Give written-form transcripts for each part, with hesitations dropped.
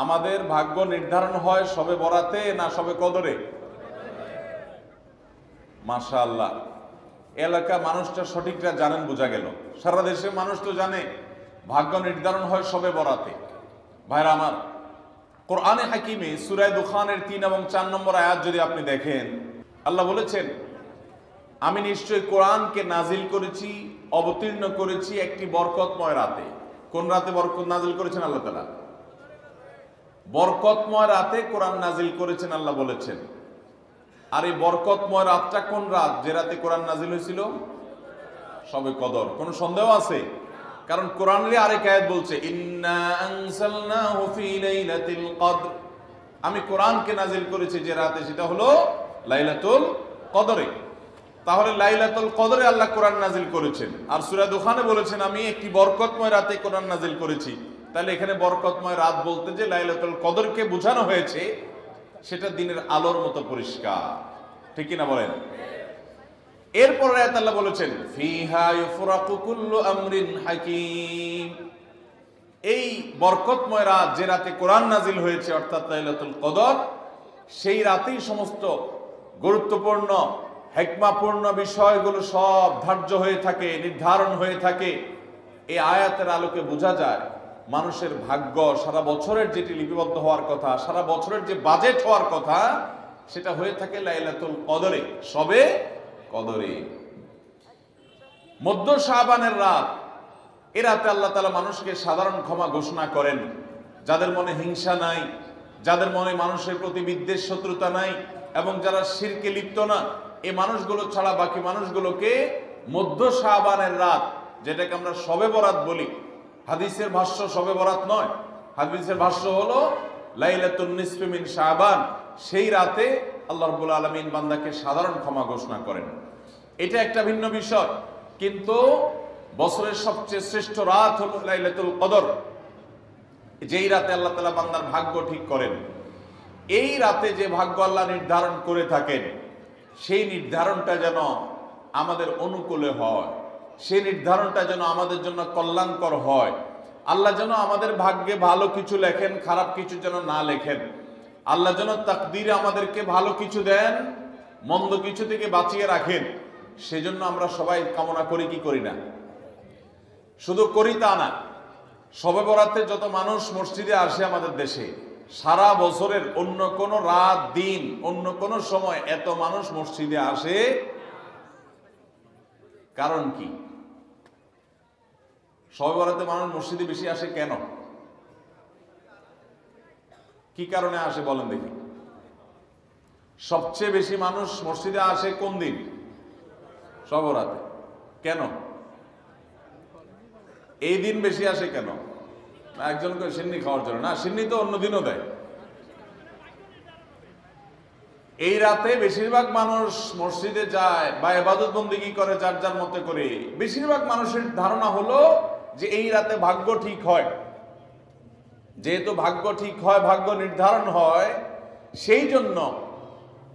আমাদের ভাগ্য নির্ধারণ হয় সবে বরাতে না সবে কদরে? মাশাআল্লাহ, এলাকা মানুষটা সঠিকটা জানেন, বোঝা গেল। সারা দেশের মানুষ তো জানে ভাগ্য নির্ধারণ হয় সবে বরাতে। ভাইরা আমার, কোরআনে হাকিমে সূরা দুখানের 3 এবং 4 নম্বর আয়াত যদি আপনি দেখেন, আল্লাহ বলেছেন, আমি নিশ্চয়ই কোরআনকে নাজিল করেছি, অবতীর্ণ করেছি একটি বরকতময় রাতে। কোন রাতে বরকত নাজিল করেছেন আল্লাহ তাআলা? বরকতময় রাতে কোরআন নাজিল করেছেন আল্লাহ বলেছেন। আর এই বরকতময় রাতটা কোন রাত যে রাতে কোরআন নাজিল হয়েছিল? সবে কদর। কোন সন্দেহ আছে? কারণ কোরআনের আরেক আয়াত বলছে, ইন্না আনসালনাহু ফি লাইলাতিল কদর, আমি কোরআনকে নাজিল করেছি যে রাতে, সেটা হলো লাইলাতুল কদরে। তাহলে লাইলাতুল কদরে আল্লাহ কোরআন নাজিল করেছেন। আর সূরা দুখানে বলেছেন, আমি একটি বরকতময় রাতে কোরআন নাজিল করেছি। তাহলে এখানে বরকতময় রাত বলতে যে লাইলাতুল কদরকে বোঝানো হয়েছে, সেটা দিনের আলোর মতো পরিষ্কার। ঠিক কিনা বলেন? এরপর আয়াত আল্লাহ বলেছেন, ফিহা ইউফরাকু কুল্লু আমরিন হাকিম, এই বরকতময় রাত যে রাতে কোরআন নাজিল হয়েছে, অর্থাৎ লাইলাতুল কদর, সেই রাতেই সমস্ত গুরুত্বপূর্ণ হিকমাপূর্ণ বিষয়গুলো সব ধার্য হয়ে থাকে, নির্ধারণ হয়ে থাকে। এই আয়াতের আলোকে বোঝা যায় মানুষের ভাগ্য সারা বছরের যেটি লিপিবদ্ধ হওয়ার কথা, সারা বছরের যে বাজেট হওয়ার কথা, সেটা হয়ে থাকে লাইলাতুল কদরে, সবে কদরে। মধ্য শাবানের রাত, এ রাতে আল্লাহ তাআলা মানুষকে সাধারণ ক্ষমা ঘোষণা করেন। যাদের মনে হিংসা নাই, যাদের মনে মানুষের প্রতি বিদ্বেষ শত্রুতা নাই, এবং যারা শিরকে লিপ্ত না, এই মানুষগুলো ছাড়া বাকি মানুষগুলোকে মধ্য শাবানের রাত, যেটাকে আমরা শবে বরাত বলি, হাদিসের ভাষ্য শবে বরাত নয়, হাদিসের ভাষ্য হলো লাইলাতুন নিসফি মিন শাবান, সেই রাতে আল্লাহ রাব্বুল আলামিন বান্দাকে সাধারণ ক্ষমা ঘোষণা করেন। এটা একটা ভিন্ন বিষয়, কিন্তু বছরের সবচেয়ে শ্রেষ্ঠ রাত হলো লাইলাতুল কদর, যেই রাতে আল্লাহ তাআলা বান্দার ভাগ্য ঠিক করেন। এই রাতে যে ভাগ্য আল্লাহ নির্ধারণ করে থাকেন, সেই নির্ধারণটা যেন আমাদের অনুকূলে হয়, সেই নির্ধারণটা যেন আমাদের জন্য কল্যাণকর হয়। আল্লাহ যেন আমাদের ভাগ্যে ভালো কিছু লেখেন, খারাপ কিছু যেন না লেখেন। আল্লাহ যেন তাকদীরে আমাদেরকে ভালো কিছু দেন, মন্দ কিছু থেকে বাঁচিয়ে রাখেন। সেজন্য আমরা সবাই কামনা করি কি করি না? শুধু করি তা না, শবে বরাতে যত মানুষ মসজিদে আসে আমাদের দেশে, সারা বছরের অন্য কোন রাত, দিন, অন্য কোন সময় এত মানুষ মসজিদে আসে, কারণ কি? শবে বরাতে মানুষ মসজিদে বেশি আসে কেন? কি কারণে আসে বলেন দেখি? সবচেয়ে বেশি মানুষ মসজিদে আসে কোন দিন? শবে বরাতে। কেন এই দিন বেশি আসে কেন? একজনকে সিন্নি খাওয়ার জন্য না, সিন্নি তো অন্য দিনও দেয়। এই রাতে বেশিরভাগ মানুষ মসজিদে যায় বা ইবাদত বন্দেগী করে যার যার মতে করে। বেশিরভাগ মানুষের ধারণা হলো যে এই রাতে ভাগ্য ঠিক হয়। যেহেতু ভাগ্য ঠিক হয়, ভাগ্য নির্ধারণ হয়, সেই জন্য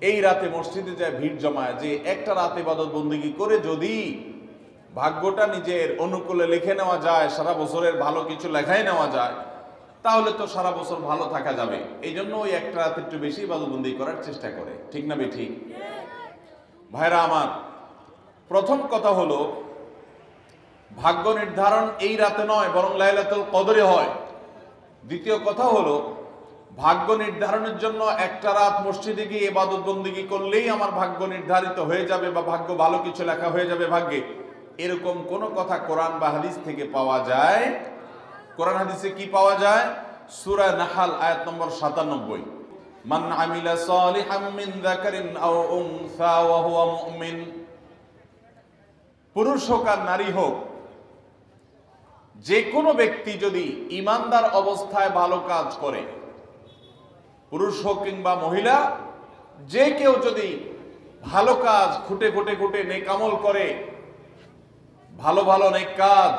এই রাতে মসজিদে যায়, ভিড় জমায়, যে একটা রাতে ইবাদত বন্দেগী করে যদি ভাগ্যটা নিজের অনুকূলে লিখে নেওয়া যায়, সারা বছরের ভালো কিছু লেখাই নেওয়া যায়, তাহলে তো সারা বছর ভালো থাকা যাবে। এই জন্য ওই একটা রাতে একটু বেশি ইবাদতবন্দি করার চেষ্টা করে। ঠিক না বেঠিক? ভাইরা আমার, প্রথম কথা হলো ভাগ্য নির্ধারণ এই রাতে নয়, বরং লাইলাতুল কদরে হয়। দ্বিতীয় কথা হলো ভাগ্য নির্ধারণের জন্য একটা রাত মসজিদে গিয়ে ইবাদত বন্দেগী করলেই আমার ভাগ্য নির্ধারিত হয়ে যাবে বা ভাগ্য ভালো কিছু লেখা হয়ে যাবে ভাগ্যে, এরকম কোন কথা কোরআন বা হাদিস থেকে পাওয়া যায়? কোরআন হাদিসে কি পাওয়া যায়? সূরা নাহাল আয়াত নম্বর 97, মান আমিলা সালিহাম মিন যাকারিন আও উনসা ওয়া হুয়া মুমিন, পুরুষ হোক আর নারী হোক, যে কোনো ব্যক্তি যদি ঈমানদার অবস্থায় ভালো কাজ করে, পুরুষ হোক কিংবা মহিলা, যে কেউ যদি ভালো কাজ খুঁটে খুঁটে খুঁটে নেক আমল করে, ভালো ভালো নেক কাজ,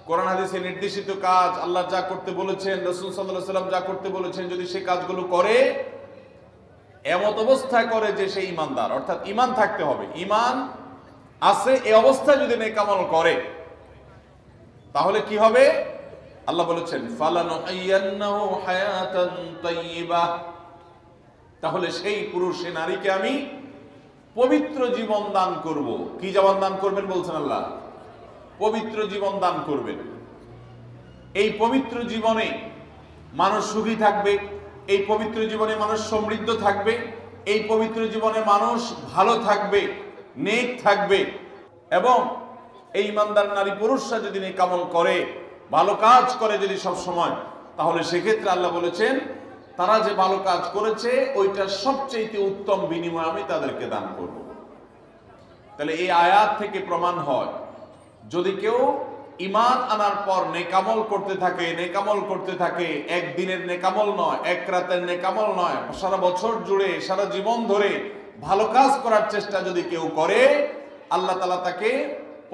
কোরআন হাদিসে নির্দেশিত কাজ, আল্লাহ যা করতে বলেছেন, রাসূল সাল্লাল্লাহু আলাইহি ওয়াসাল্লাম যা করতে বলেছেন, যদি সে কাজগুলো করে, এমত অবস্থায় করে যে সে ঈমানদার, অর্থাৎ ঈমান থাকতে হবে, ঈমান আছে এই অবস্থায় যদি নেক আমল করে, তাহলে কি হবে? আল্লাহ বলেছেন ফালানুহিয়ান্নাহু হায়াতান তাইয়্যিবাহ, তাহলে সেই পুরুষ সে নারীকে আমি পবিত্র জীবন দান করব। কি জীবন দান করবেন বলছেন আল্লাহ? পবিত্র জীবন দান করবেন। এই পবিত্র জীবনে মানুষ সুখী থাকবে, এই পবিত্র জীবনে মানুষ সমৃদ্ধ থাকবে, এই পবিত্র জীবনে মানুষ ভালো থাকবে, নেক থাকবে। এবং এই ইমানদার নারী পুরুষরা যদি নেক আমল করে, ভালো কাজ করে যদি সব সময়, তাহলে সেক্ষেত্রে আল্লাহ বলেছেন তারা যে ভালো কাজ করেছে ওইটার সবচেয়ে উত্তম বিনিময় আমি তাদেরকে দান করব। তাহলে এই আয়াত থেকে প্রমাণ হয় যদি কেউ ঈমান আনার পর নেকামল করতে থাকে, নেকামল করতে থাকে, একদিনের নেকামল নয়, এক রাতের নেকামল নয়, সারা বছর জুড়ে সারা জীবন ধরে ভালো কাজ করার চেষ্টা যদি কেউ করে, আল্লাহ তাআলা তাকে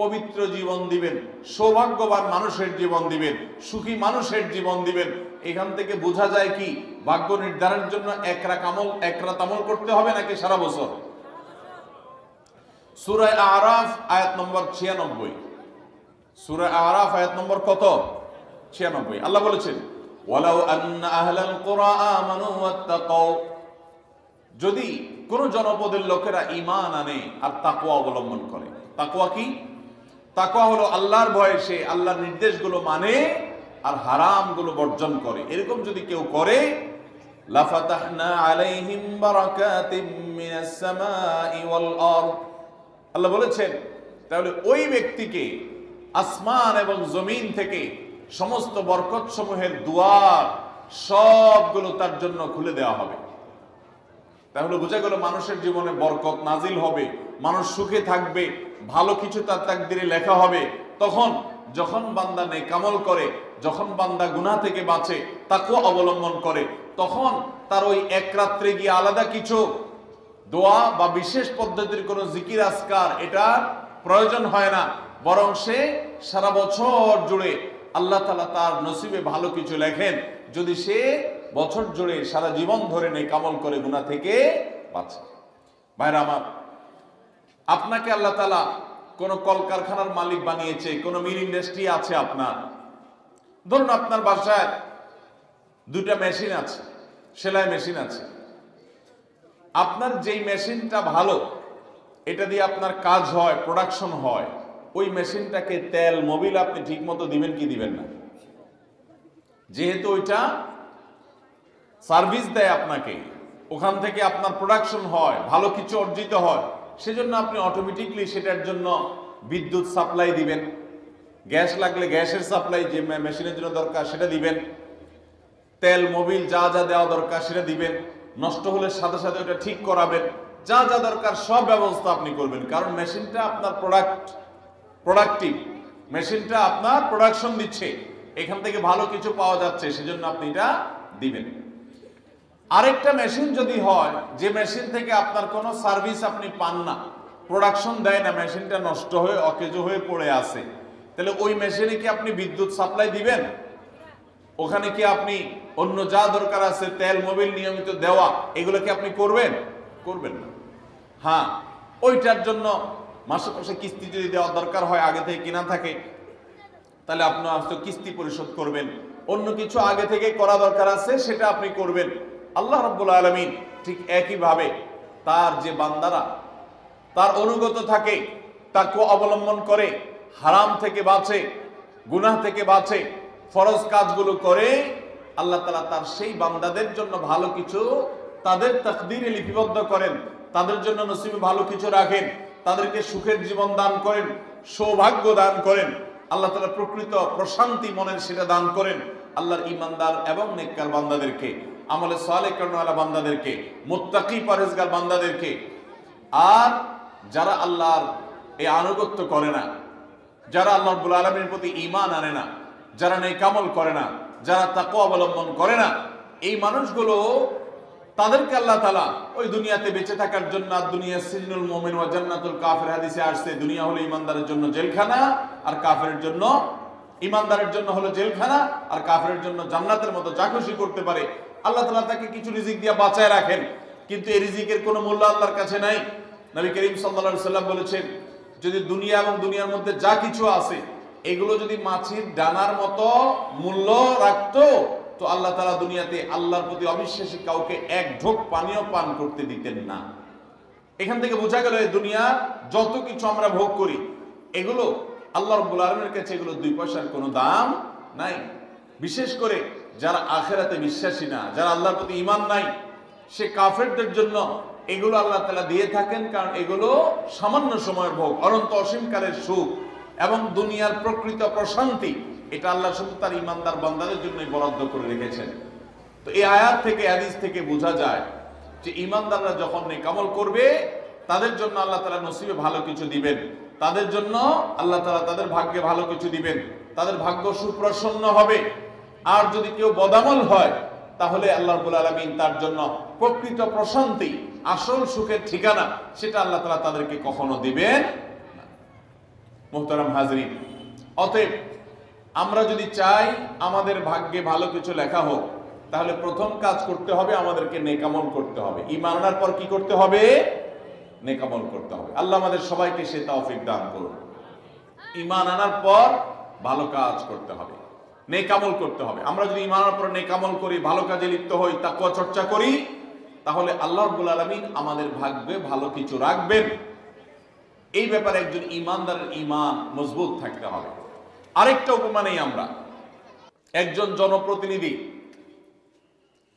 পবিত্র জীবন দিবেন, সৌভাগ্যবান মানুষের জীবন দিবেন, সুখী মানুষের জীবন দিবেন। এখান থেকে বোঝা যায় কি ভাগ্য নির্ধারণের জন্য এক রাত আমল করতে হবে নাকি সারা বছর? সূরা আরাফ আয়াত নম্বর 96, সূরা আরাফ আয়াত নম্বর কত? 96। আল্লাহ বলেছেন ওয়ালাউ আন্না আহলাল কুরা আমানু ওয়াত্তাকাউ, যদি কোন জনপদের লোকেরা ঈমান আনে আর তাকওয়া অবলম্বন করে। তাকওয়া কি? তাকওয়া হলো আল্লাহর ভয়ে সে আল্লাহর নির্দেশগুলো মানে আর হারামগুলো বর্জন করে। এরকম যদি কেউ করে, লাফাতাহনা আলাইহিম বারাকাতিম মিনাস সামাই ওয়াল আরদ, আল্লাহ বলেছেন তাহলে ওই ব্যক্তিকে আসমান এবং জমিন থেকে সমস্ত বরকত সমূহের দুয়ার সবগুলো তার জন্য খুলে দেওয়া হবে। তাহলে বোঝা গেল মানুষের জীবনে বরকত নাজিল হবে, মানুষ সুখে থাকবে, ভালো কিছু তার তাকদিরে লেখা হবে। তখন যখন বান্দা নেকামল করে, যখন বান্দা গুনাহ থেকে বাঁচে, তাকওয়া অবলম্বন করে, তখন তার ওই এক রাত্রে গিয়ে আলাদা কিছু দোয়া বা বিশেষ পদ্ধতির কোনো জিকির আজকার এটা প্রয়োজন হয় না, বরং সে সারা বছর জুড়ে আল্লাহ তাআলা তার নসিবে ভালো কিছু লেখেন যদি সে বছর জুড়ে সারা জীবন ধরে নেকামল করে গুনাহ থেকে বাঁচে। ভাইরা আমার, আপনাকে আল্লাহ তাআলা কোন কলকারখানার মালিক বানিয়েছে, কোন মিল ইন্ডাস্ট্রি আছে আপনার। ধরুন আপনার বাসায় দুটা মেশিন আছে, সেলাই মেশিন আছে। আপনার যেই মেশিনটা ভালো, এটা দিয়ে আপনার কাজ হয়, প্রোডাকশন হয়, ওই মেশিনটাকে তেল মোবিল আপনি ঠিক মতো দিবেন কি দিবেন না? যেহেতু ওইটা সার্ভিস দেয় আপনাকে, ওখান থেকে আপনার প্রোডাকশন হয়, ভালো কিছু অর্জিত হয়, সেজন্য আপনি অটোমেটিকলি সেটার জন্য বিদ্যুৎ সাপ্লাই দিবেন, গ্যাস লাগলে গ্যাসের সাপ্লাই যে মেশিনের জন্য দরকার সেটা দিবেন, তেল মোবিল যা যা দেওয়া দরকার সেটা দিবেন, নষ্ট হলে সাথে সাথে ওটা ঠিক করাবেন, যা যা দরকার সব ব্যবস্থা আপনি করবেন। কারণ মেশিনটা আপনার প্রোডাক্টিভ, মেশিনটা আপনার প্রোডাকশন দিচ্ছে, এখান থেকে ভালো কিছু পাওয়া যাচ্ছে, সেজন্য আপনি এটা দিবেন। আরেকটা মেশিন যদি হয় যে মেশিন থেকে আপনার কোনো সার্ভিস আপনি পান না, প্রোডাকশন দেয় না, মেশিনটা নষ্ট হয়ে অকেজো হয়ে পড়ে আছে, তাহলে ওই মেশিনে কি আপনি বিদ্যুৎ সাপ্লাই দিবেন? ওখানে কি আপনি অন্য যা দরকার আছে তেল মোবিল নিয়মিত দেওয়া, এগুলো কি আপনি করবেন? করবেন না। হ্যাঁ, ওইটার জন্য মাসে মাসে কিস্তি যদি দেওয়ার দরকার হয়, আগে থেকে কিনা থাকে, তাহলে আপনি হয়তো কিস্তি পরিশোধ করবেন। অন্য কিছু আগে থেকে করা দরকার আছে সেটা আপনি করবেন। আল্লাহ রাব্বুল আলামিন ঠিক একইভাবে তার যে বান্দারা তার অনুগত থাকে, তাকওয়া অবলম্বন করে, হারাম থেকে বাঁচে, গুনাহ থেকে বাঁচে, ফরজ কাজগুলো করে, আল্লাহ তাআলা তার সেই বান্দাদের জন্য ভালো কিছু তাদের তাকদীরে লিপিবদ্ধ করেন, তাদের জন্য নসিবে ভালো কিছু রাখেন, তাদেরকে সুখের জীবন দান করেন, সৌভাগ্য দান করেন। আল্লাহ তাআলা প্রকৃত প্রশান্তি মনের সেটা দান করেন আল্লাহর ঈমানদার এবং নেককার বান্দাদেরকে, আমলে সালেহ করানোওয়ালা বান্দাদেরকে, মুত্তাকি পরহেজগার বান্দাদেরকে। আর যারা আল্লাহর এই আনুগত্য করে না, যারা আল্লাহ রাব্বুল আলামিনের প্রতি ঈমান আনে না, যারা নেক আমল করে না, যারা তাকওয়া অবলম্বন করে না, এই মানুষগুলো তাদেরকে আল্লাহ তাআলা ওই দুনিয়াতে বেঁচে থাকার জন্য, আর দুনিয়া সিজনুল মুমিন ওয়া জান্নাতুল কাফির হাদিসে আসছে, দুনিয়া হলো ঈমানদারের জন্য জেলখানা আর কাফিরের জন্য, ঈমানদারের জন্য হলো জেলখানা আর কাফিরের জন্য জান্নাতের মতো যা খুশি করতে পারে। আল্লাহ তাআলা তাকে কিছু রিজিক দিয়ে বাঁচায় রাখেন, কিন্তু এই রিজিকের কোনো মূল্য আল্লাহর কাছে নাই। নবী করিম সাল্লাল্লাহু আলাইহি সাল্লাম বলেছেন, যদি দুনিয়া এবং দুনিয়ার মধ্যে যা কিছু আছে এগুলো যদি মাছির ডানার মতো মূল্য রাখতো, তো আল্লাহ তাআলা দুনিয়াতে আল্লাহর প্রতি অবিশ্বাসী কাউকে এক ঢোক পানিও পান করতে দিতেন না। এখান থেকে বোঝা গেল এই দুনিয়া যত কিছু আমরা ভোগ করি, এগুলো আল্লাহ রাব্বুল আলামিনের কাছে এগুলো 2 পয়সার কোনো দাম নাই। বিশেষ করে যারা আখিরাতে বিশ্বাসী না, যারা আল্লাহর প্রতি ঈমান নাই, সে কাফেরদের জন্য এগুলো আল্লাহ তাআলা দিয়ে থাকেন, কারণ এগুলো সামান্য সময়ের ভোগ, অনন্ত অসীমকালের সুখ এবং দুনিয়ার প্রকৃত প্রশান্তি, এটা আল্লাহ শুধু তার ঈমানদার বান্দাদের জন্যই বরাদ্দ করে রেখেছেন। তো এই আয়াত থেকে, হাদিস থেকে বোঝা যায় যে ঈমানদাররা যখন নেক আমল করবে, তাদের জন্য আল্লাহ তাআলা নসিবে ভালো কিছু দিবেন, তাদের জন্য আল্লাহ তাআলা তাদের ভাগ্যে ভালো কিছু দিবেন, তাদের ভাগ্য সুপ্রসন্ন হবে। আর যদি কেউ বদামল হয়, তাহলে আল্লাহ রাব্বুল আলামিন তার জন্য প্রকৃত প্রশান্তি, আসল সুখের ঠিকানা, সেটা আল্লাহ তাআলা তাদেরকে কখনো দিবেন না। মুহতারাম হাজরিন, অতএব আমরা যদি চাই আমাদের ভাগ্যে ভালো কিছু লেখা হোক, তাহলে প্রথম কাজ করতে হবে, আমাদেরকে নেক আমল করতে হবে। ঈমান আনার পর কি করতে হবে? নেক আমল করতে হবে। আল্লাহ আমাদের সবাইকে সে তৌফিক দান করুন। ঈমান আনার পর ভালো কাজ করতে হবে, নেক আমল করতে হবে। আমরা যদি ঈমান আনার পর নেক আমল করি, ভালো কাজে লিপ্ত হই, তাকওয়া চর্চা করি, তাহলে আল্লাহ রাব্বুল আলামিন আমাদের ভাগ্যে ভালো কিছু রাখবেন। এই ব্যাপারে একজন ঈমানদারের ঈমান মজবুত থাকতে হবে। আরেকটা উপমা নেই আমরা, একজন জনপ্রতিনিধি,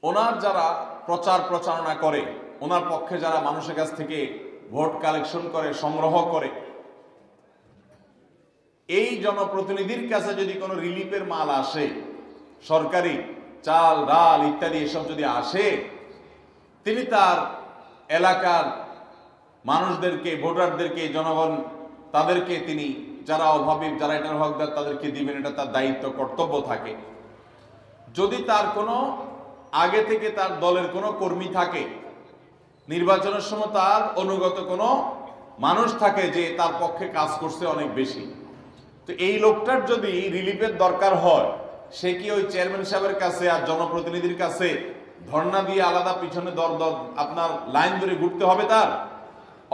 ওনার যারা প্রচার প্রচারণা করে, ওনার পক্ষে যারা মানুষের কাছ থেকে ভোট কালেকশন করে, সংগ্রহ করে, এই জনপ্রতিনিধির কাছে যদি কোনো রিলিফের মাল আসে, সরকারি চাল ডাল ইত্যাদি এসব যদি আসে, তিনি তার এলাকার মানুষদেরকে, ভোটারদেরকে, জনগণ তাদেরকে তিনি, যারা অভাবী, যারা এটার হকদার, তাদেরকে দিবেন, এটা তার দায়িত্ব, কর্তব্য থাকে। যদি তার কোনো আগে থেকে তার দলের কোনো কর্মী থাকে, নির্বাচনের সময় তার অনুগত কোনো মানুষ থাকে যে তার পক্ষে কাজ করছে অনেক বেশি, তো এই লোকটার যদি রিলিফের দরকার হয়, সে কি ওই চেয়ারম্যান সাহেবের কাছে আর জনপ্রতিনিধির কাছে ধর্ণা দিয়ে আলাদা পিছনে আপনার লাইন ধরে ঘুরতে হবে? তার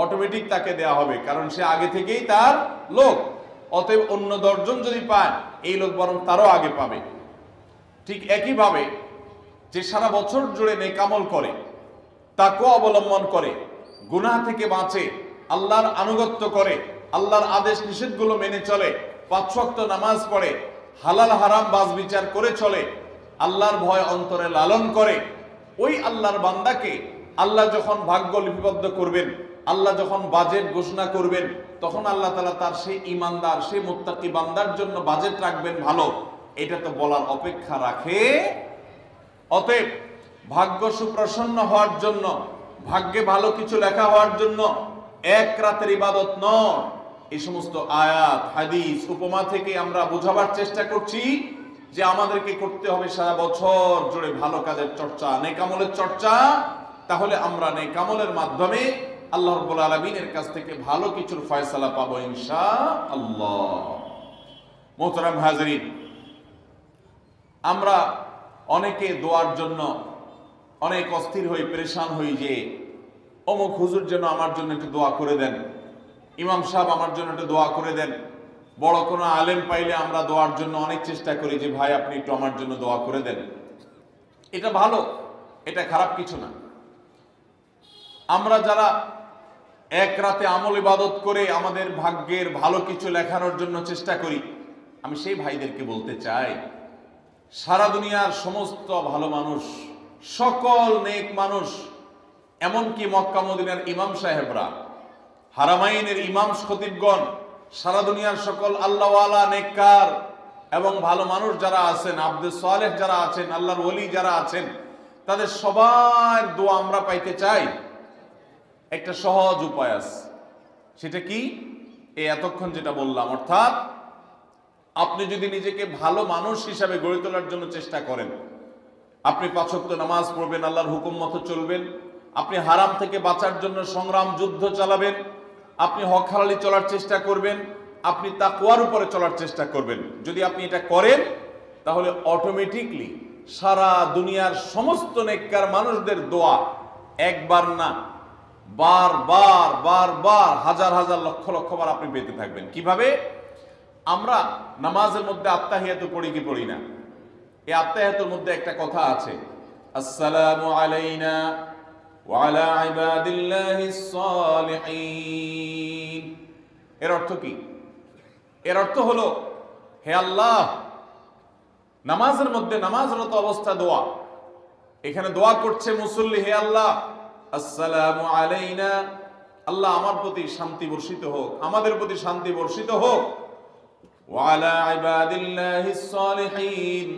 অটোমেটিক তাকে দেয়া হবে, কারণ সে আগে থেকেই তার লোক। অতএব অন্য 10 জন যদি পায়, এই লোক বরং তারও আগে পাবে। ঠিক একইভাবে যে সারা বছর জুড়ে নেক আমল করে, তাকওয়া অবলম্বন করে, গুনাহ থেকে বাঁচে, আল্লাহর আনুগত্য করে, আল্লাহর আদেশ নিষেধগুলো মেনে চলে, 5 ওয়াক্ত নামাজ পড়ে, হালাল হারাম বাজ বিচার করে চলে, আল্লাহর ভয় অন্তরে লালন করে, ওই আল্লাহর বান্দাকে আল্লাহ যখন ভাগ্য লিপিবদ্ধ করবেন, আল্লাহ যখন বাজেট ঘোষণা করবেন, তখন আল্লাহ তাআলা তার সেই ঈমানদার, সেই মুত্তাকি বান্দার জন্য বাজেট রাখবেন ভালো, এটা তো বলার অপেক্ষা রাখে। অতএব ভাগ্য সুপ্রসন্ন হওয়ার জন্য, ভাগ্যে ভালো কিছু লেখা হওয়ার জন্য এক রাতের ইবাদত নয়। এই সমস্ত আয়াত, হাদিস, উপমা থেকে আমরা বোঝাবার চেষ্টা করছি যে আমাদেরকে করতে হবে সারা বছর জুড়ে ভালো কাজের চর্চা, নেক আমলের চর্চা। তাহলে আমরা নেক আমলের মাধ্যমে আল্লাহ রাব্বুল আলামিনের কাছ থেকে ভালো কিছুর ফয়সালা পাবো ইনশাআল্লাহ। মুহতারাম হাজরিন, আমরা অনেকে দোয়ার জন্য অনেক অস্থির হই, পেরেশান হই যে অমুক হুজুর যেন আমার জন্য একটু দোয়া করে দেন, ইমাম সাহেব আমার জন্য একটু দোয়া করে দেন। বড় কোনো আলেম পাইলে আমরা দোয়ার জন্য অনেক চেষ্টা করি যে ভাই আপনি একটু আমার জন্য দোয়া করে দেন। এটা ভালো, এটা খারাপ কিছু না। আমরা যারা এক রাতে আমল ইবাদত করে আমাদের ভাগ্যের ভালো কিছু লেখানোর জন্য চেষ্টা করি, আমি সেই ভাইদেরকে বলতে চাই, সারা দুনিয়ার সমস্ত ভালো মানুষ, সকল নেক মানুষ, এমনকি মক্কা মদিনার ইমাম সাহেবরা, হারামাইনের ইমাম খতিবগণ, সারা দুনিয়ার সকল আল্লাহওয়ালা, নেককার এবং ভালো মানুষ যারা আছেন, আব্দে সালেহ যারা আছেন, আল্লাহর ওলি যারা আছেন, তাদের সবার দোয়া আমরা পাইতে চাই। একটা সহজ উপায় আছে, সেটা কি? এই এতক্ষণ যেটা বললাম, অর্থাৎ আপনি যদি নিজেকে ভালো মানুষ হিসাবে গড়ে তোলার জন্য চেষ্টা করেন, আপনি 5 ওয়াক্ত নামাজ পড়বেন, আল্লাহর হুকুম মতো চলবেন, আপনি হারাম থেকে বাঁচার জন্য সংগ্রাম যুদ্ধ চালাবেন, আপনি হক হালালি চলার চেষ্টা করবেন, আপনি তাকওয়ার উপরে চলার চেষ্টা করবেন। যদি আপনি এটা করেন, তাহলে অটোমেটিকলি সারা দুনিয়ার সমস্ত নেককার মানুষদের দোয়া একবার না, বারবার বারবার, হাজার হাজার লক্ষ লক্ষ বার আপনি পেতে থাকবেন। কিভাবে? আমরা নামাজের মধ্যে আত্তাহিয়াতু পড়ি কি পড়ি না? এই আত্তাহিয়াতুর মধ্যে একটা কথা আছে, আসসালামু আলাইনা ওয়া আলা ইবাদিল্লাহিস সালিহিন। এর অর্থ কি? এর অর্থ হলো, হে আল্লাহ, নামাজের মধ্যে নামাজরত অবস্থা দোয়া, এখানে দোয়া করছে মুসল্লি, হে আল্লাহ আসসালামু আলাইনা, আল্লাহ আমার প্রতি শান্তি বর্ষিত হোক, আমাদের প্রতি শান্তি বর্ষিত হোক, ওয়া আলা ইবাদিল্লাহিস সালিহিন,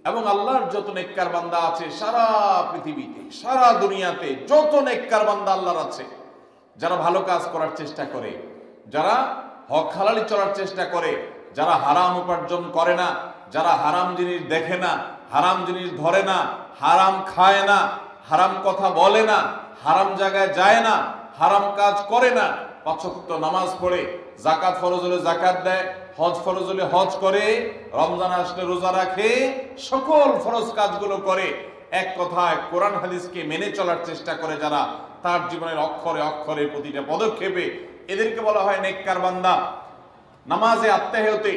এবং আল্লাহর যত নেককার বান্দা আছে সারা পৃথিবীতে, সারা দুনিয়াতে যত নেককার বান্দা আল্লাহর আছে, যারা ভালো কাজ করার চেষ্টা করে, যারা হক হালালি চলার চেষ্টা করে, যারা হারাম উপার্জন করে না, যারা হারাম জিনিস দেখে না, হারাম জিনিস ধরে না, হারাম খায় না, হারাম কথা বলে না, হারাম জায়গায় যায় না, হারাম কাজ করে না, 5 ওয়াক্ত নামাজ পড়ে, যাকাত ফরজ হলে যাকাত দেয়, হজ ফরজ হলে হজ করে, রমজান আসলে রোজা রাখে, সকল ফরজ কাজগুলো করে, এক কথায় কোরআন হাদিসকে মেনে চলার চেষ্টা করে যারা, তার জীবনের অক্ষরে অক্ষরে প্রতিটা পদক্ষেপে, এদেরকে বলা হয় নেককার বান্দা। নামাজে আত্তাহিয়াতে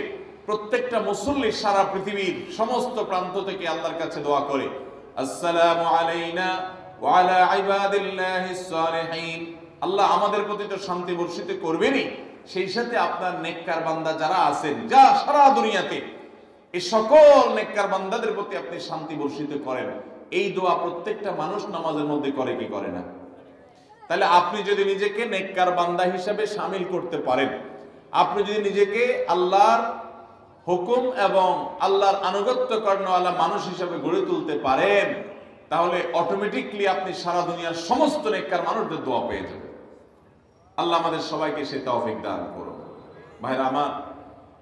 প্রত্যেকটা মুসল্লি সারা পৃথিবীর সমস্ত প্রান্ত থেকে আল্লাহর কাছে দোয়া করে, আসসালামু আলাইনা ওয়া আলা ইবাদিল্লাহিস সালিহিন, আল্লাহ আমাদের প্রতি তো শান্তি বর্ষিত করবেনই, সেই সাথে আপনার নেককার বান্দা যারা আছেন, যা সারা দুনিয়াতে, এই সকল নেককার বান্দাদের প্রতি আপনি শান্তি বর্ষিত করেন। এই দোয়া প্রত্যেকটা মানুষ নামাজের মধ্যে করে কি করে না? তাহলে আপনি যদি নিজেকে নেককার বান্দা হিসাবে শামিল করতে পারেন, আপনি যদি নিজেকে আল্লাহর হুকুম এবং আল্লাহর আনুগত্য করানোওয়ালা মানুষ হিসাবে গড়ে তুলতে পারেন, তাহলে অটোমেটিকলি আপনি সারা দুনিয়ার সমস্ত নেককার মানুষদের দোয়া পেয়ে যাবেন। আল্লাহ আমাদের সবাইকে সে তৌফিক দান করুন। ভাইরা আমার,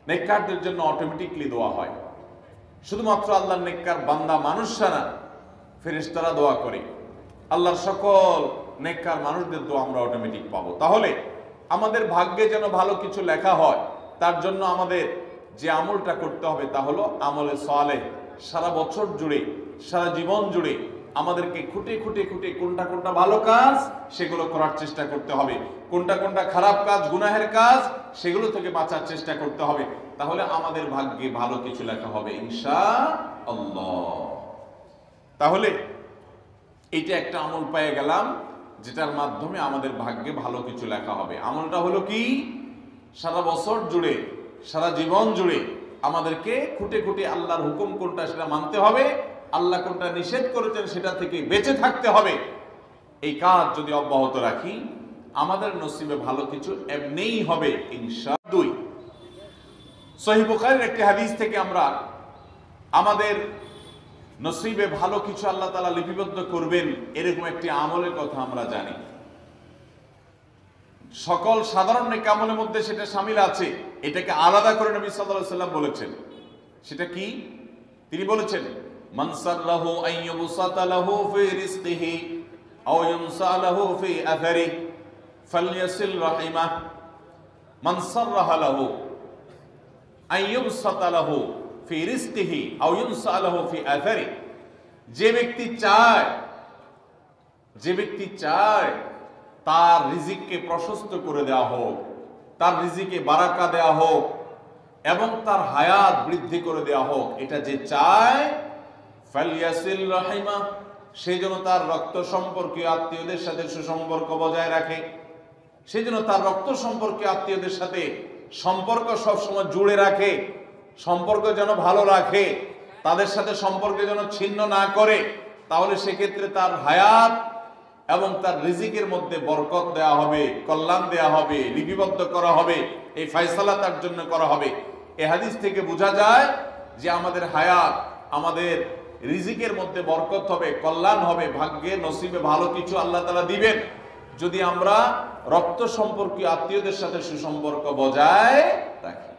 নেককারদের জন্য অটোমেটিকলি দোয়া হয়। শুধুমাত্র আল্লাহর নেককার বান্দা মানুষরা না, ফেরেশতারা দোয়া করে। আল্লাহর সকল নেককার মানুষদের দোয়া আমরা অটোমেটিক পাবো। তাহলে আমাদের ভাগ্যে যেন ভালো কিছু লেখা হয়, তার জন্য আমাদের যে আমলটা করতে হবে তা হলো আমলে সালেহ। সারা বছর জুড়ে, সারা জীবন জুড়ে আমাদেরকে খুঁটে খুঁটে খুঁটে কোনটা কোনটা ভালো কাজ সেগুলো করার চেষ্টা করতে হবে, কোনটা কোনটা খারাপ কাজ, গুনাহের কাজ, সেগুলো থেকে বাঁচার চেষ্টা করতে হবে। তাহলে আমাদের ভাগ্যে ভালো কিছু লেখা হবে ইনশাআল্লাহ। তাহলে এইটা একটা আমল পেয়ে গেলাম, যেটার মাধ্যমে আমাদের ভাগ্যে ভালো কিছু লেখা হবে। আমলটা হলো কি? সারা বছর জুড়ে, সারা জীবন জুড়ে আমাদেরকে খুঁটে খুঁটে আল্লাহর হুকুম কোনটা সেটা মানতে হবে, আল্লাহ কোনটা নিষেধ করেছেন সেটা থেকে বেঁচে থাকতে হবে। এই কাজ যদি অব্যাহত রাখি, আমাদের নসিবে ভালো কিছু এমনিই হবে ইনশাআল্লাহ। 2, সহিহ বুখারীর একটি হাদিস থেকে আমরা আমাদের নসিবে ভালো কিছু আল্লাহ তাআলা লিপিবদ্ধ করবেন এরকম একটি আমলের কথা আমরা জানি। সকল সাধারণ নেক আমলের মধ্যে সেটা শামিল আছে, এটাকে আলাদা করে নবী সাল্লাল্লাহু আলাইহি ওয়াসাল্লাম বলেছেন। সেটা কি? তিনি বলেছেন, মান সাল্লাহু আইয়ুবসাতা লাহু ফি রিজকিহি আও ইউনসা লাহু ফি আথারিহি ফালইয়াসিল রাহিমাহ। মান সাররাহা লাহু আইয়ুবসাতা লাহু ফি রিজকিহি আও ইউনসা লাহু ফি আথারিহি, যে ব্যক্তি চায় তার রিজিককে প্রশস্ত করে দেওয়া হোক, তার রিজিকে বারাকা দেওয়া হোক এবং তার হায়াত বৃদ্ধি করে দেওয়া হোক, এটা যে চায়, ফালইয়াসিল রাহিমা, সেই জন্য তার রক্ত সম্পর্কীয় আত্মীয়দের সাথে সুসম্পর্ক বজায় রাখে, সেই জন্য তার রক্ত সম্পর্কীয় আত্মীয়দের সাথে সম্পর্ক সবসময় জুড়ে রাখে, সম্পর্ক যেন ভালো রাখে, তাদের সাথে সম্পর্ক যেন ছিন্ন না করে। তাহলে সেক্ষেত্রে তার হায়াত এবং তার রিজিকের মধ্যে বরকত দেওয়া হবে, কল্যাণ দেওয়া হবে, লিপিবদ্ধ করা হবে, এই ফয়সালা তার জন্য করা হবে। এই হাদিস থেকে বোঝা যায় যে আমাদের হায়াত, আমাদের রিজিকের মধ্যে বরকত হবে, কল্যাণ হবে, ভাগ্যে নসিবে ভালো কিছু আল্লাহ তাআলা দিবেন যদি আমরা রক্ত সম্পর্কীয় আত্মীয়দের সাথে সুসম্পর্ক বজায় রাখি।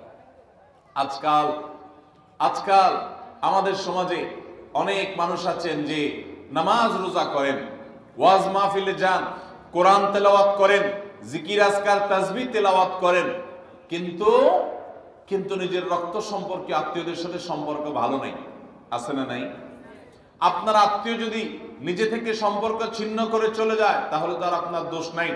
আজকাল আমাদের সমাজে অনেক মানুষ আছেন যে নামাজ রোজা করেন, ওয়াজ মাহফিলে যান, কোরআন তেলাওয়াত করেন, জিকির আজকার তাসবিহ তেলাওয়াত করেন, কিন্তু নিজের রক্ত সম্পর্কে আত্মীয়দের সাথে সম্পর্ক ভালো নাই। আছে না নাই? আপনার আত্মীয় যদি নিজে থেকে সম্পর্ক ছিন্ন করে চলে যায় তাহলে তো আর আপনার দোষ নাই,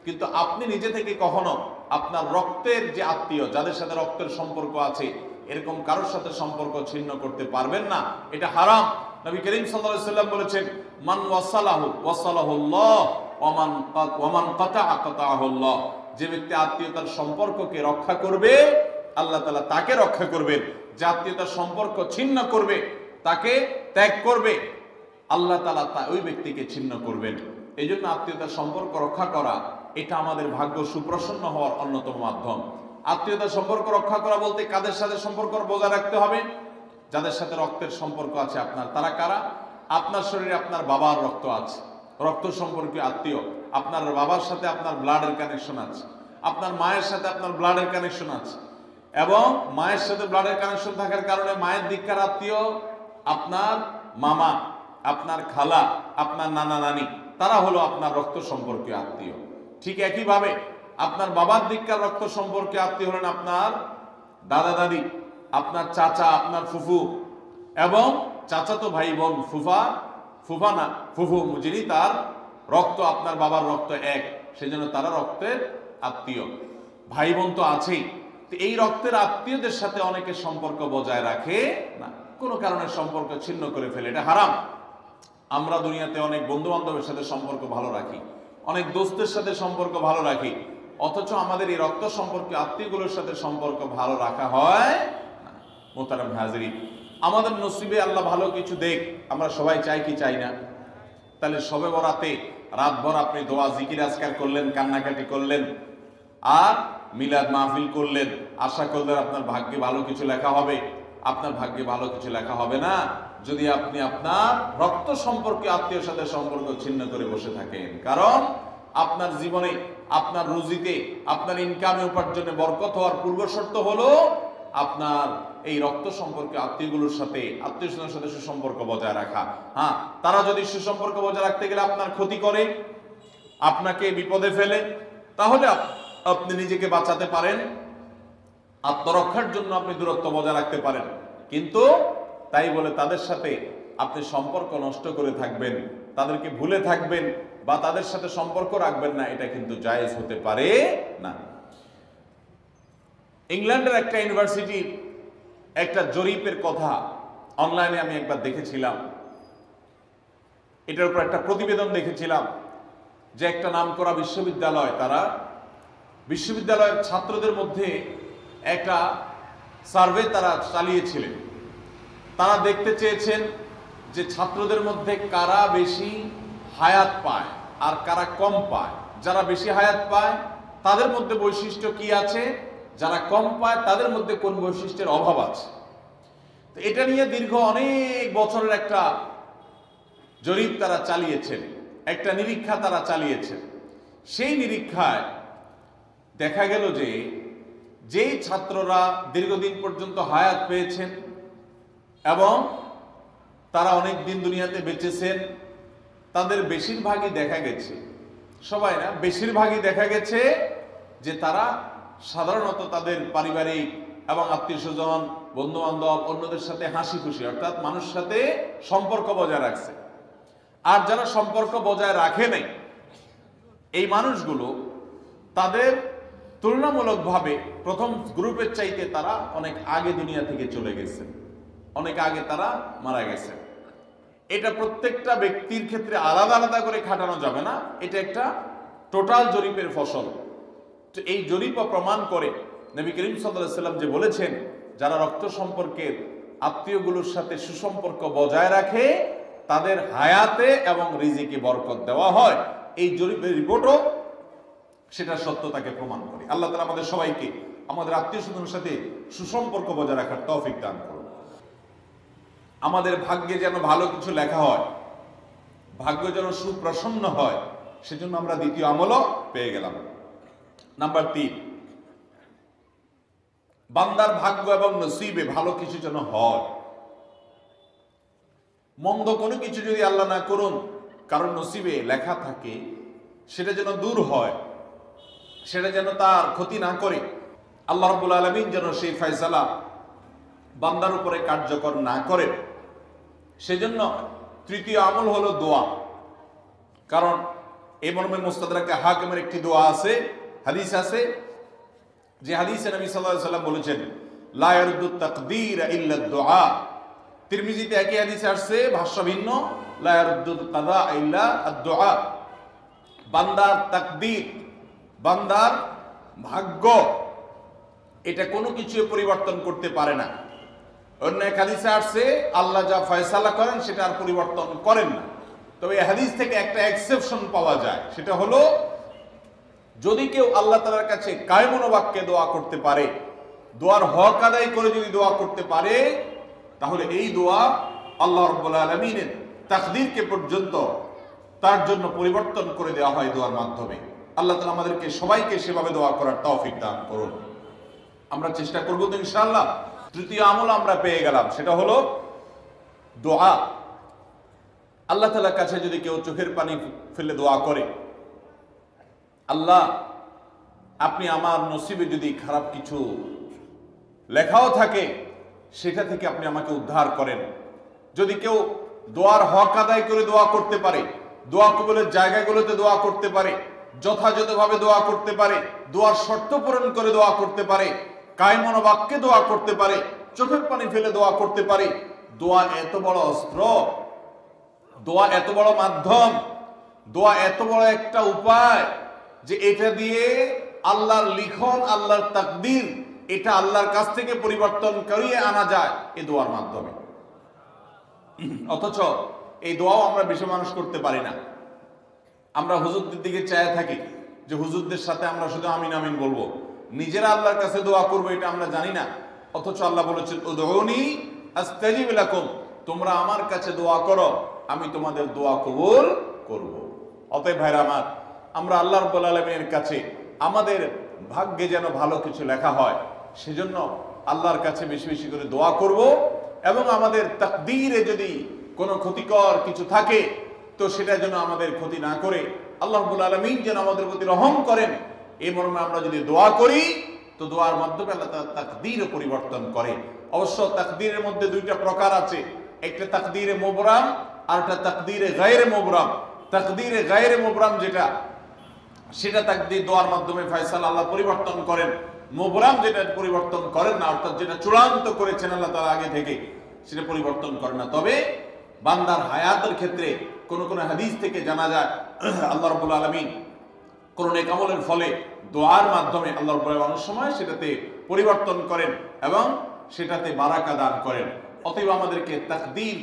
কিন্তু আপনি নিজে থেকে কখনো আপনার রক্তের যে আত্মীয়, যাদের সাথে রক্তের সম্পর্ক আছে, এরকম কারোর সাথে সম্পর্ক ছিন্ন করতে পারবেন না, এটা হারাম। নবী করিম সাল্লাল্লাহু আলাইহি ওয়াসাল্লাম বলেছেন, মান ওয়াসালাহু ওয়াসালাহুল্লাহ ওয়া মান কাতাআ কাতাআহুল্লাহ। যে ব্যক্তি আত্মীয়তার সম্পর্ককে রক্ষা করবে, আল্লাহ তাআলা তাকে রক্ষা করবেন। যে আত্মীয়তার সম্পর্ক ছিন্ন করবে, তাকে ত্যাগ করবে, আল্লাহ তাআলা ওই ব্যক্তিকে ছিন্ন করবেন। এই জন্য আত্মীয়তার সম্পর্ক রক্ষা করা এটা আমাদের ভাগ্য সুপ্রসন্ন হওয়ার অন্যতম মাধ্যম। আত্মীয়তার সম্পর্ক রক্ষা করা বলতে কাদের সাথে সম্পর্ক বজায় রাখতে হবে? যাদের সাথে রক্তের সম্পর্ক আছে আপনার। তারা কারা? আপনার শরীরে আপনার বাবার রক্ত আছে, রক্ত সম্পর্কীয় আত্মীয়। আপনার বাবার সাথে আপনার ব্লাডের কানেকশন আছে, আপনার মায়ের সাথে আপনার ব্লাডের কানেকশন আছে, এবং মায়ের সাথে ব্লাডের কানেকশন থাকার কারণে মায়ের দিককার আত্মীয় আপনার মামা, আপনার খালা, আপনার নানা নানি, তারা হলো আপনার রক্ত সম্পর্কীয় আত্মীয়। ঠিক একইভাবে আপনার বাবার দিককার রক্ত সম্পর্কীয় আত্মীয় হলেন আপনার দাদা দাদি, আপনার চাচা, আপনার ফুফু, এবং চাচাতো ভাই বোন, ফুফা না ফুফু, যিনি তার রক্ত আপনার বাবার রক্ত এক, সেজন্য তারা রক্তের আত্মীয়। ভাই বোন তো আছেই। তো এই রক্তের আত্মীয়দের সাথে অনেকে সম্পর্ক বজায় রাখে না, কোনো কারণে সম্পর্ক ছিন্ন করে ফেলে, এটা হারাম। আমরা দুনিয়াতে অনেক বন্ধু বান্ধবের সাথে সম্পর্ক ভালো রাখি, অনেক দোস্তের সাথে সম্পর্ক ভালো রাখি, অথচ আমাদের এই রক্ত সম্পর্কে আত্মীয়গুলোর সাথে সম্পর্ক ভালো রাখা হয় না। মোহতারাম হাজিরিন, আমাদের নসিবে আল্লাহ ভালো কিছু দেখ, আমরা সবাই চাই কি চাই না? তাহলে শবে বরাতে রাতভর আপনি দোয়া জিকির আজকার করলেন, কান্নাকাটি করলেন, আর মিলাদ মাহফিল করলেন, আশা করলেন আপনার ভাগ্যে ভালো কিছু লেখা হবে। আপনার ভাগ্যে ভালো কিছু লেখা হবে না যদি আপনি আপনার রক্ত সম্পর্কে আত্মীয়ের সাথে সম্পর্ক ছিন্ন করে বসে থাকেন। কারণ আপনার জীবনে, আপনার রুজিতে, আপনার ইনকামে, উপার্জনে বরকত হওয়ার পূর্ব শর্ত হলো আপনার এই রক্ত সম্পর্কে আত্মীয়গুলোর সাথে, আত্মীয় স্বজনের সাথে সুসম্পর্ক বজায় রাখা। হ্যাঁ, তারা যদি সুসম্পর্ক বজায় রাখতে গেলে আপনার ক্ষতি করে, আপনাকে বিপদে ফেলে, তাহলে আপনি নিজেকে বাঁচাতে পারেন, আত্মরক্ষার জন্য আপনি দূরত্ব বজায় রাখতে পারেন। কিন্তু তাই বলে তাদের সাথে আপনি সম্পর্ক নষ্ট করে থাকবেন, তাদেরকে ভুলে থাকবেন, বা তাদের সাথে সম্পর্ক রাখবেন না, এটা কিন্তু জায়েজ হতে পারে না। ইংল্যান্ডের একটা ইউনিভার্সিটির একটা জরিপের কথা অনলাইনে আমি একবার দেখেছিলাম। এটার উপর একটা প্রতিবেদন দেখেছিলাম যে একটা নামকরা বিশ্ববিদ্যালয়, তারা বিশ্ববিদ্যালয়ের ছাত্রদের মধ্যে একটা সার্ভে তারা চালিয়েছিলেন। তারা দেখতে চেয়েছেন যে ছাত্রদের মধ্যে কারা বেশি হায়াত পায় আর কারা কম পায়। যারা বেশি হায়াত পায় তাদের মধ্যে বৈশিষ্ট্য কি আছে, যারা কম পায় তাদের মধ্যে কোন বৈশিষ্ট্যের অভাব আছে। তো এটা নিয়ে দীর্ঘ অনেক বছরের একটা জরিপ তারা চালিয়েছেন, একটা নিরীক্ষা তারা চালিয়েছেন। সেই নিরীক্ষায় দেখা গেল যে যেই ছাত্ররা দীর্ঘদিন পর্যন্ত হায়াত পেয়েছেন এবং তারা অনেক দিন দুনিয়াতে বেঁচেছেন, তাদের বেশিরভাগই দেখা গেছে, সবাই না, বেশিরভাগই দেখা গেছে যে তারা সাধারণত তাদের পারিবারিক এবং আত্মীয় স্বজন, বন্ধু বান্ধব, অন্যদের সাথে হাসি খুশি, অর্থাৎ মানুষের সাথে সম্পর্ক বজায় রাখছে। আর যারা সম্পর্ক বজায় রাখে নাই, এই মানুষগুলো তাদের তুলনামূলকভাবে প্রথম গ্রুপের চাইতে তারা অনেক আগে দুনিয়া থেকে চলে গেছে, অনেক আগে তারা মারা গেছে। এটা প্রত্যেকটা ব্যক্তির ক্ষেত্রে আলাদা আলাদা করে খাটানো যাবে না, এটা একটা টোটাল জরিপের ফসল। তো এই জরিপ প্রমাণ করে নবী করিম সাল্লাল্লাহু আলাইহি ওয়াসাল্লাম যে বলেছেন, যারা রক্ত সম্পর্কের আত্মীয়গুলোর সাথে সুসম্পর্ক বজায় রাখে তাদের হায়াতে এবং রিজিকে বরকত দেওয়া হয়। এই জরিপের রিপোর্টও সেটা সত্যতাকে প্রমাণ করে। আল্লাহ তাআলা আমাদের সবাইকে আমাদের আত্মীয় স্বজনের সাথে সুসম্পর্ক বজায় রাখার তৌফিক দান করুন। আমাদের ভাগ্যে যেন ভালো কিছু লেখা হয়, ভাগ্য যেন সুপ্রসন্ন হয়, সেজন্য আমরা দ্বিতীয় আমলও পেয়ে গেলাম। নাম্বার 3, বান্দার ভাগ্য এবং নসিবে ভালো কিছু যেন হয়। মন্দ কোনো কিছু যদি আল্লাহ না করুন কারণ নসিবে লেখা থাকে, সেটা যেন দূর হয়, সেটা যেন তার ক্ষতি না করে। আল্লাহ রাব্বুল আলামিন যেন সেই ফয়সালা বান্দার উপরে কার্যকর না করে, সেজন্য তৃতীয় আমল হলো দোয়া। কারণ এই মর্মে মুস্তাদরাকে হাকিমের একটি দোয়া আছে, হাদিস আছে যে হাদিসে নবী সাল্লাল্লাহু আলাইহি ওয়াসাল্লাম বলেছেন লা ইয়ারুদ্দু তাকদীর ইল্লা দুআ। তিরমিজিতে একই হাদিসে আসছে, ভাষ্য ভিন্ন, লা ইয়ারুদ্দু কাযা ইল্লা আদ-দুআ। বান্দার তাকদীর, বান্দার ভাগ্য, এটা কোনো কিছু পরিবর্তন করতে পারে না। অন্য এক হাদিসে আসছে আল্লাহ যা ফয়সালা করেন সেটা আর পরিবর্তন করেন না। তবে এই হাদিস থেকে একটা এক্সেপশন পাওয়া যায়, সেটা হলো যদি কেউ আল্লাহ তাআলার কাছে কায়মন বাক্যে দোয়া করতে পারে, দোয়ার হক আদায় করে যদি দোয়া করতে পারে, তাহলে এই দোয়া আল্লাহ রাব্বুল আলামিনের তাকদীরকে পর্যন্ত তার জন্য পরিবর্তন করে দেওয়া হয় দোয়ার মাধ্যমে। আল্লাহ তাআলা আমাদেরকে সবাইকে সেভাবে দোয়া করার তৌফিক দান করুন। আমরা চেষ্টা করব তো ইনশাআল্লাহ। তৃতীয় আমল আমরা পেয়ে গেলাম, সেটা হলো দোয়া। আল্লাহ তাআলার কাছে যদি কেউ চোখের পানি ফেলে দোয়া করে, আল্লাহ আপনি আমার নসিবে যদি খারাপ কিছু লেখাও থাকে সেটা থেকে আপনি আমাকে উদ্ধার করেন। যদি কেউ দোয়ার হক আদায় করে দোয়া করতে পারে, দোয়া কবুলের জায়গাগুলোতে দোয়া করতে পারে, যথাযথভাবে দোয়া করতে পারে, দোয়ার শর্ত পূরণ করে দোয়া করতে পারে, কায়মন বাক্যে দোয়া করতে পারে, চোখের পানি ফেলে দোয়া করতে পারে, দোয়া এত বড় অস্ত্র, দোয়া এত বড় মাধ্যম, দোয়া এত বড় একটা উপায় যে এটা দিয়ে আল্লাহর লিখন, আল্লাহর তাকদীর, এটা আল্লাহর কাছ থেকে পরিবর্তন করিয়ে আনা যায় এই দোয়ার মাধ্যমে। অথচ এই দোয়াও আমরা বেশি মানুষ করতে পারি না। আমরা হুজুরদের দিকে চায় থাকি যে হুজুরদের সাথে আমরা শুধু আমিন আমিন বলবো, নিজেরা আল্লাহর কাছে দোয়া করবো এটা আমরা জানি না। অথচ আল্লাহ বলেছেন উদউনি আস্তাজিব লাকুম, তোমরা আমার কাছে দোয়া করো, আমি তোমাদের দোয়া কবুল করব। অতএব ভাইরা আমার, আমরা আল্লাহ রাব্বুল আলামিনের কাছে আমাদের ভাগ্যে যেন ভালো কিছু লেখা হয়, সেজন্য আল্লাহর কাছে বেশি বেশি করে দোয়া করব। এবং আমাদের তাকদীরে যদি কোনো ক্ষতিকর কিছু থাকে তো সেটা যেন আমাদের ক্ষতি না করে আল্লাহ রাব্বুল আলামিন যেন আমাদের প্রতি রহম করেন, এই মর্মে আমরা যদি দোয়া করি তো দোয়ার মাধ্যমে আল্লাহ তাআলা তাকদীরও পরিবর্তন করে। অবশ্য তাকদীরের মধ্যে দুইটা প্রকার আছে, একটা তাকদীরে মুবরাম আর একটা তাকদীরে গায়রে মুবরাম। তাকদীরে গায়রে মুবরাম যেটা, সেটা তাকদীর দোয়ার মাধ্যমে ফয়সালা আল্লাহ পরিবর্তন করেন। মুবরাম যেটা পরিবর্তন করেন না, অর্থাৎ যেটা চূড়ান্ত করেছেন আল্লাহ তাআলা আগে থেকে, সেটা পরিবর্তন করেন না। তবে বান্দার হায়াতের ক্ষেত্রে কোন কোন হাদিস থেকে জানা যায় আল্লাহ রাব্বুল আলামিন কোন নেক আমলের ফলে দোয়ার মাধ্যমে আল্লাহ রাব্বুল আলামিন অনেক সময় সেটাতে পরিবর্তন করেন এবং সেটাতে বারাকা দান করেন। অতএব আমাদেরকে তাকদীর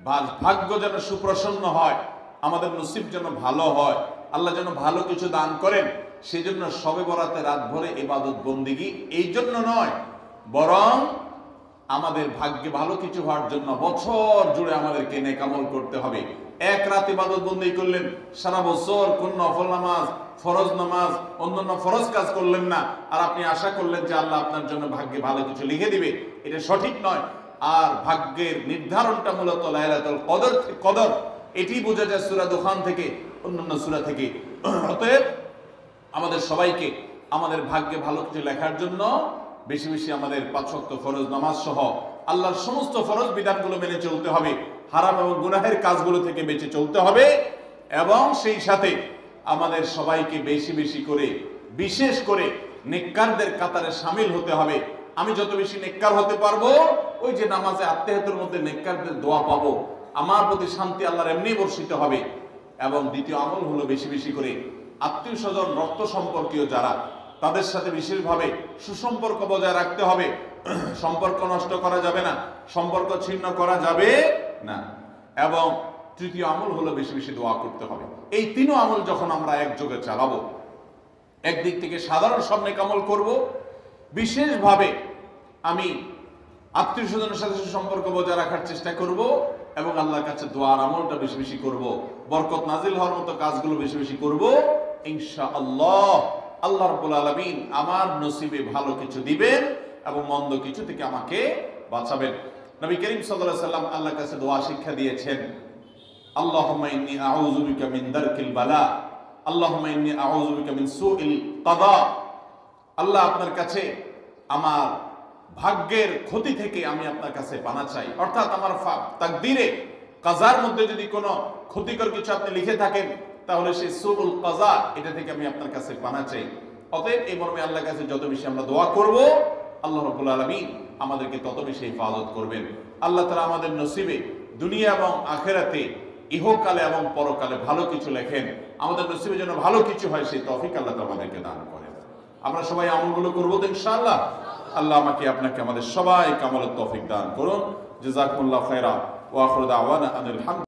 বা ভাগ্য যেন সুপ্রসন্ন হয়, আমাদের নসিব যেন ভালো হয়, আল্লাহ যেন ভালো কিছু দান করেন, সেজন্য শবে বরাতে রাত ভরে ইবাদত বন্দেগী এই জন্য নয়, বরং আমাদের ভাগ্যে ভালো কিছু হওয়ার জন্য বছর জুড়ে আমাদেরকে নেক আমল করতে হবে। এক রাত ইবাদত বন্দেগী করলেন, সারা বছর কোন নফল নামাজ, ফরজ নামাজ, অন্যান্য ফরজ কাজ করলেন না, আর আপনি আশা করলেন যে আল্লাহ আপনার জন্য ভাগ্যে ভালো কিছু লিখে দিবে, এটা সঠিক নয়। আর ভাগ্যের নির্ধারণটা মূলত লাইলাতুল কদর, এটি বোঝা যায় সূরা দুখান থেকে, অন্যান্য সূরা থেকে। অতএব আমাদের সবাইকে আমাদের ভাগ্যে ভালো কিছু লেখার জন্য বেশি বেশি আমাদের 5 ওয়াক্ত ফরজ নামাজ সহ আল্লাহর সমস্ত ফরজ বিধানগুলো মেনে চলতে হবে, হারাম এবং গুনাহের কাজগুলো থেকে বেঁচে চলতে হবে, এবং সেই সাথে আমাদের সবাইকে বেশি বেশি করে বিশেষ করে নেককারদের কাতারে শামিল হতে হবে। আমি যত বেশি নেককার হতে পারবো, ওই যে নামাজে আত্মীয়তার মধ্যে নেককারদের দোয়া পাবো, আমার প্রতি শান্তি আল্লাহর এমনি বর্ষিত হবে। এবং দ্বিতীয় আমল হলো বেশি বেশি করে আত্মীয় স্বজন, রক্ত সম্পর্কীয় যারা, তাদের সাথে বিশেষভাবে সুসম্পর্ক বজায় রাখতে হবে। সম্পর্ক নষ্ট করা যাবে না, সম্পর্ক ছিন্ন করা যাবে না। এবং তৃতীয় আমল হলো বেশি বেশি দোয়া করতে হবে। এই তিনও আমল যখন আমরা একযোগে চালাবো, একদিক থেকে সাধারণ সব নেক আমল করব, বিশেষভাবে আমি আত্মীয় স্বজনের সাথে সুসম্পর্ক বজায় রাখার চেষ্টা করব, এবং আল্লাহর কাছে দোয়ার আমলটা বেশি বেশি করব, বরকত নাজিল হওয়ার মতো কাজগুলো বেশি বেশি করব। ইনশাআল্লাহ আল্লাহ রাব্বুল আলামিন আমার নসিবে ভালো কিছু দিবেন এবং মন্দ কিছু থেকে আমাকে বাঁচাবেন। নবী করিম সাল্লাল্লাহু আলাইহি সাল্লাম আল্লাহর কাছে দোয়া শিক্ষা দিয়েছেন, আল্লাহুম্মা ইন্নী আউযু বিকা মিন দারকিল বালা, আল্লাহুম্মা ইন্নী আউযু বিকা মিন সুইল কাদা। আল্লাহ, আপনার কাছে আমার ভাগ্যের ক্ষতি থেকে আমি আপনার কাছে পানা চাই। অর্থাৎ আমার তাকদীরে কাজার মধ্যে যদি কোনো ক্ষতিকর কিছু আপনি লিখে থাকেন, তাহলে সেই সুউল কাজা, এটা থেকে আমি আপনার কাছে পানা চাই। অতএব এই মর্মে আল্লাহর কাছে যত বেশি আমরা দোয়া করব, আল্লাহ রাব্বুল আলামিন আমাদেরকে তত বেশি হিফাজত করবেন। আল্লাহ তাআলা আমাদের নসিবে দুনিয়া এবং আখিরাতে, ইহকালে এবং পরকালে ভালো কিছু লেখেন। আমাদের নসিবে যেন ভালো কিছু হয় সেই তৌফিক আল্লাহ তাআলা আমাদেরকে দান করেন। আমরা সবাই আমলগুলো করবো তো ইনশাআল্লাহ। আল্লাহ আমাকে আপনাকে আমাদের সবাইকে আমলের তৌফিক দান করুন। জাযাকুমুল্লাহু খায়রা ওয়া আখিরু দাওয়ানা আনিল হামদ।